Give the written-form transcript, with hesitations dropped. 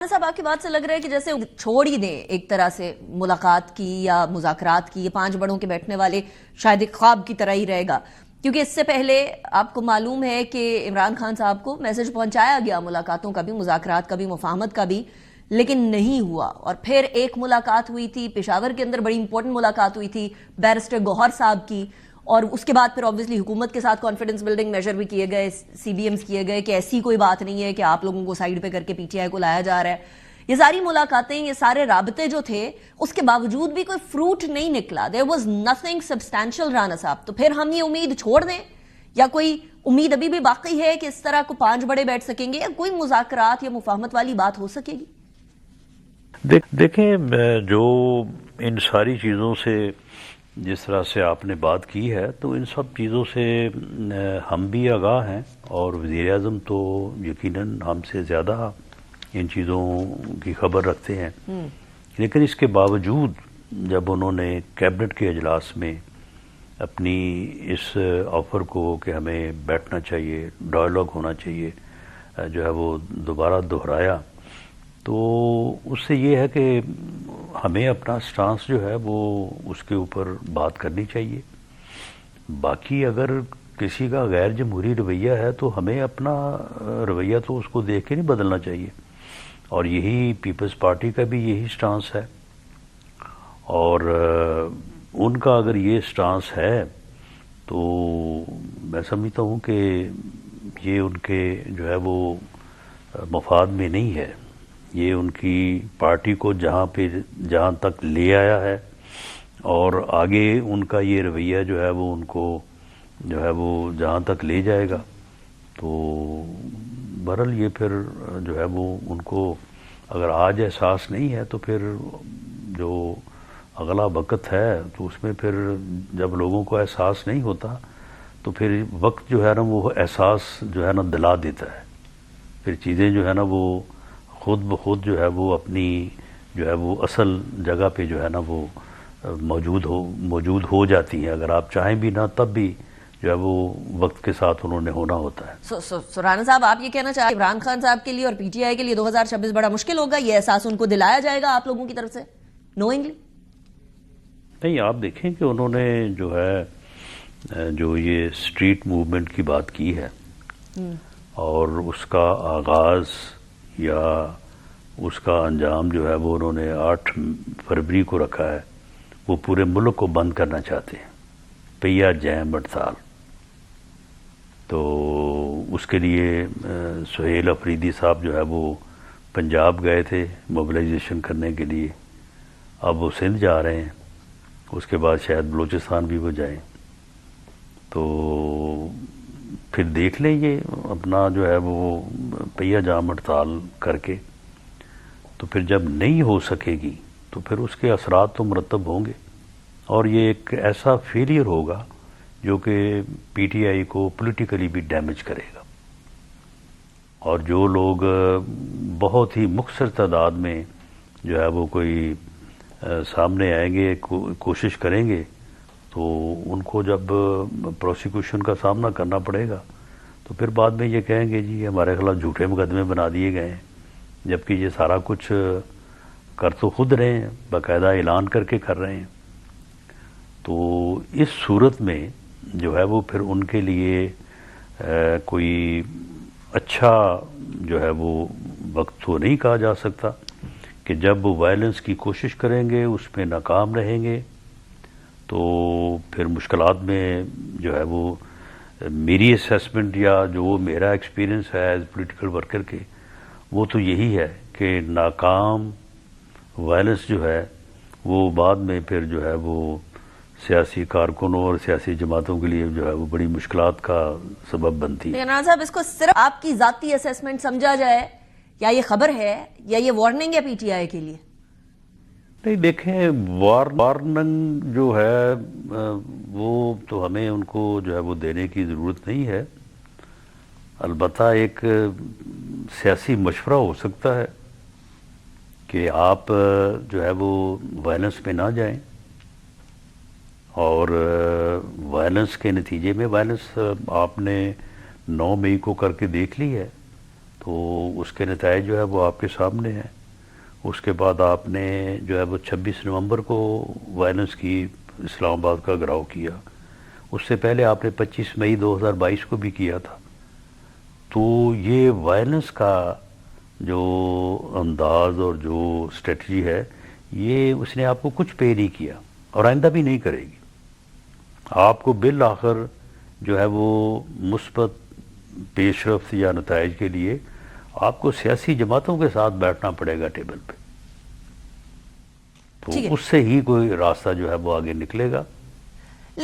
صاحب آپ کی بات سے لگ رہا ہے کہ جیسے چھوڑ ہی دیں ایک طرح سے ملاقات کی یا مذاکرات کی. یہ 5 بڑوں کے بیٹھنے والے شاید ایک خواب کی طرح ہی رہے گا، کیونکہ اس سے پہلے آپ کو معلوم ہے کہ عمران خان صاحب کو میسج پہنچایا گیا ملاقاتوں کا بھی، مذاکرات کا بھی، مفاہمت کا بھی، لیکن نہیں ہوا. اور پھر ایک ملاقات ہوئی تھی پشاور کے اندر، بڑی امپورٹنٹ ملاقات ہوئی تھی بیرسٹر گوہر صاحب کی، اور اس کے بعد پھر obviously حکومت کے ساتھ کانفیڈنس بلڈنگ میجر بھی کیے گئے، سی بی ایمز کیے گئے کہ ایسی کوئی بات نہیں ہے کہ آپ لوگوں کو سائیڈ پہ کر کے پی ٹی آئی کو لایا جا رہا ہے. یہ ساری ملاقاتیں، یہ سارے رابطے جو تھے، اس کے باوجود بھی کوئی فروٹ نہیں نکلا. there was nothing substantial. Rana صاحب، تو پھر ہم یہ امید چھوڑ دیں یا کوئی امید ابھی بھی باقی ہے کہ اس طرح کو 5 بڑے بیٹھ سکیں گے یا کوئی مذاکرات یا مفاہمت والی بات ہو سکے گی؟ دیکھیں، جو ان ساری چیزوں سے جس طرح سے آپ نے بات کی ہے، تو ان سب چیزوں سے ہم بھی آگاہ ہیں، اور وزیر اعظم تو یقیناً ہم سے زیادہ ان چیزوں کی خبر رکھتے ہیں. لیکن اس کے باوجود جب انہوں نے کیبنٹ کے اجلاس میں اپنی اس آفر کو کہ ہمیں بیٹھنا چاہیے، ڈائلاگ ہونا چاہیے، جو ہے وہ دوبارہ دہرایا، تو اس سے یہ ہے کہ ہمیں اپنا سٹانس جو ہے وہ اس کے اوپر بات کرنی چاہیے. باقی اگر کسی کا غیر جمہوری رویہ ہے تو ہمیں اپنا رویہ تو اس کو دیکھ کے نہیں بدلنا چاہیے، اور یہی پیپلز پارٹی کا بھی یہی سٹانس ہے. اور ان کا اگر یہ سٹانس ہے تو میں سمجھتا ہوں کہ یہ ان کے جو ہے وہ مفاد میں نہیں ہے. یہ ان کی پارٹی کو جہاں تک لے آیا ہے، اور آگے ان کا یہ رویہ جو ہے وہ ان کو جو ہے وہ جہاں تک لے جائے گا. تو بہرحال یہ پھر جو ہے وہ ان کو اگر آج احساس نہیں ہے تو پھر جو اگلا وقت ہے تو اس میں پھر جب لوگوں کو احساس نہیں ہوتا تو پھر وقت جو ہے نا وہ احساس جو ہے نا دلا دیتا ہے. پھر چیزیں جو ہے نا وہ خود بخود جو ہے وہ اپنی جو ہے وہ اصل جگہ پہ جو ہے نا وہ موجود ہو جاتی ہیں. اگر آپ چاہیں بھی نہ تب بھی جو ہے وہ وقت کے ساتھ انہوں نے ہونا ہوتا ہے. رانا صاحب، آپ یہ کہنا چاہیں عمران خان صاحب کے لیے اور پی ٹی آئی کے لیے 2026 بڑا مشکل ہوگا؟ یہ احساس ان کو دلایا جائے گا آپ لوگوں کی طرف سے نوئنگلی؟ نہیں، آپ دیکھیں کہ انہوں نے جو ہے جو یہ اسٹریٹ موومنٹ کی بات کی ہے، اور اس کا آغاز یا اس کا انجام جو ہے وہ انہوں نے 8 فروری کو رکھا ہے. وہ پورے ملک کو بند کرنا چاہتے ہیں، پہیہ جیم ہڑتال. تو اس کے لیے سہیل افریدی صاحب جو ہے وہ پنجاب گئے تھے موبلائزیشن کرنے کے لیے. اب وہ سندھ جا رہے ہیں، اس کے بعد شاید بلوچستان بھی وہ جائیں. تو پھر دیکھ لیں یہ اپنا جو ہے وہ پہیہ جام ہڑتال کر کے، تو پھر جب نہیں ہو سکے گی تو پھر اس کے اثرات تو مرتب ہوں گے، اور یہ ایک ایسا فیلئر ہوگا جو کہ پی ٹی آئی کو پولیٹیکلی بھی ڈیمیج کرے گا. اور جو لوگ بہت ہی مختصر تعداد میں جو ہے وہ کوئی سامنے آئیں گے، کوشش کریں گے، تو ان کو جب پروسیکیوشن کا سامنا کرنا پڑے گا تو پھر بعد میں یہ کہیں گے جی ہمارے خلاف جھوٹے مقدمے بنا دیے گئے ہیں، جبکہ یہ سارا کچھ کر تو خود رہے ہیں، باقاعدہ اعلان کر کے کر رہے ہیں. تو اس صورت میں جو ہے وہ پھر ان کے لیے کوئی اچھا جو ہے وہ وقت تو نہیں کہا جا سکتا کہ جب وہ وائلنس کی کوشش کریں گے، اس میں ناکام رہیں گے، تو پھر مشکلات میں جو ہے وہ میری اسیسمنٹ یا جو میرا ایکسپیرینس ہے ایز پولیٹیکل ورکر کے، وہ تو یہی ہے کہ ناکام وائلنس جو ہے وہ بعد میں پھر جو ہے وہ سیاسی کارکنوں اور سیاسی جماعتوں کے لیے جو ہے وہ بڑی مشکلات کا سبب بنتی ہے. عمران صاحب، اس کو صرف آپ کی ذاتی اسیسمنٹ سمجھا جائے یا یہ خبر ہے یا یہ وارننگ ہے پی ٹی آئی کے لیے؟ نہیں، دیکھیں، وارننگ جو ہے وہ تو ہمیں ان کو جو ہے وہ دینے کی ضرورت نہیں ہے. البتہ ایک سیاسی مشورہ ہو سکتا ہے کہ آپ جو ہے وہ وائلنس میں نہ جائیں، اور وائلنس کے نتیجے میں وائلنس آپ نے 9 مئی کو کر کے دیکھ لی ہے. تو اس کے نتائج جو ہے وہ آپ کے سامنے ہیں. اس کے بعد آپ نے جو ہے وہ 26 نومبر کو وائلنس کی اسلام آباد کا گھراؤ کیا. اس سے پہلے آپ نے 25 مئی 2022 کو بھی کیا تھا. تو یہ وائلنس کا جو انداز اور جو اسٹریٹجی ہے، یہ اس نے آپ کو کچھ پے نہیں کیا اور آئندہ بھی نہیں کرے گی. آپ کو بالآخر جو ہے وہ مثبت پیش رفت یا نتائج کے لیے آپ کو سیاسی جماعتوں کے ساتھ بیٹھنا پڑے گا ٹیبل پہ. تو ٹھیک ہے. اس سے ہی کوئی راستہ جو ہے وہ آگے نکلے گا.